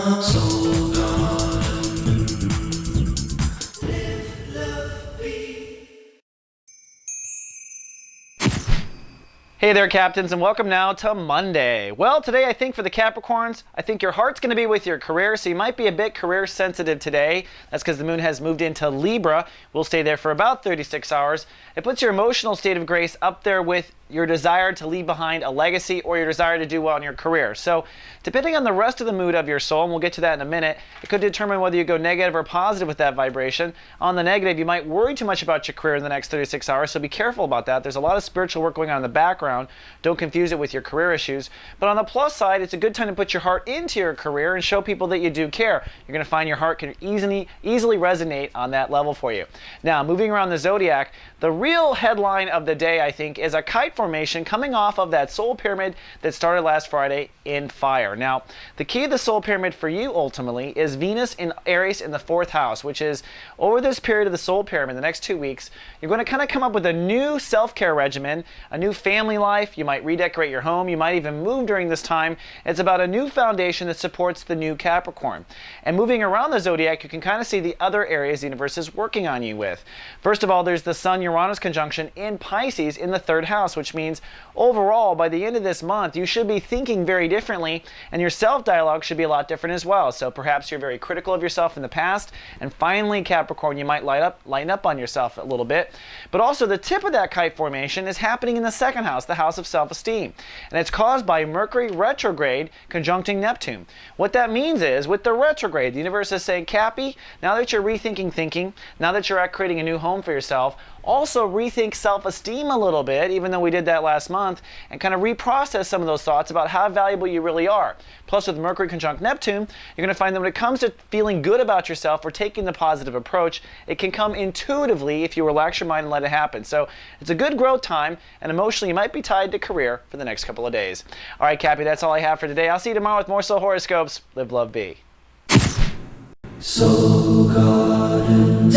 Soul Garden. Live, love, be. Hey there, Captains, and welcome now to Monday. Well, today I think for the Capricorns, I think your heart's going to be with your career, so you might be a bit career sensitive today. That's because the moon has moved into Libra. We'll stay there for about 36 hours. It puts your emotional state of grace up there with your desire to leave behind a legacy or your desire to do well in your career. So depending on the rest of the mood of your soul, and we'll get to that in a minute, it could determine whether you go negative or positive with that vibration. On the negative, you might worry too much about your career in the next 36 hours, so be careful about that. There's a lot of spiritual work going on in the background. Don't confuse it with your career issues. But on the plus side, it's a good time to put your heart into your career and show people that you do care. You're going to find your heart can easily resonate on that level for you. Now, moving around the zodiac, the real headline of the day, I think, is a kite formation coming off of that soul pyramid that started last Friday in fire. Now, the key of the soul pyramid for you ultimately is Venus in Aries in the 4th house, which is over this period of the soul pyramid, the next 2 weeks, you're going to kind of come up with a new self-care regimen, a new family life. You might redecorate your home. You might even move during this time. It's about a new foundation that supports the new Capricorn. And moving around the zodiac, you can kind of see the other areas the universe is working on you with. First of all, there's the Sun-Uranus conjunction in Pisces in the 3rd house, which means overall, by the end of this month, you should be thinking very differently, and your self-dialogue should be a lot different as well. So perhaps you're very critical of yourself in the past, and finally, Capricorn, you might lighten up on yourself a little bit. But also, the tip of that kite formation is happening in the 2nd house, the house of self-esteem, and it's caused by Mercury retrograde conjuncting Neptune. What that means is, with the retrograde, the universe is saying, Cappy, now that you're rethinking thinking, now that you're at creating a new home for yourself, also rethink self-esteem a little bit, even though we did that last month, and kind of reprocess some of those thoughts about how valuable you really are. Plus, with Mercury conjunct Neptune, you're going to find that when it comes to feeling good about yourself or taking the positive approach, it can come intuitively if you relax your mind and let it happen. So it's a good growth time, and emotionally you might be tied to career for the next couple of days. All right, Cappy, that's all I have for today. I'll see you tomorrow with more soul horoscopes. Live, love, be. Soul Garden.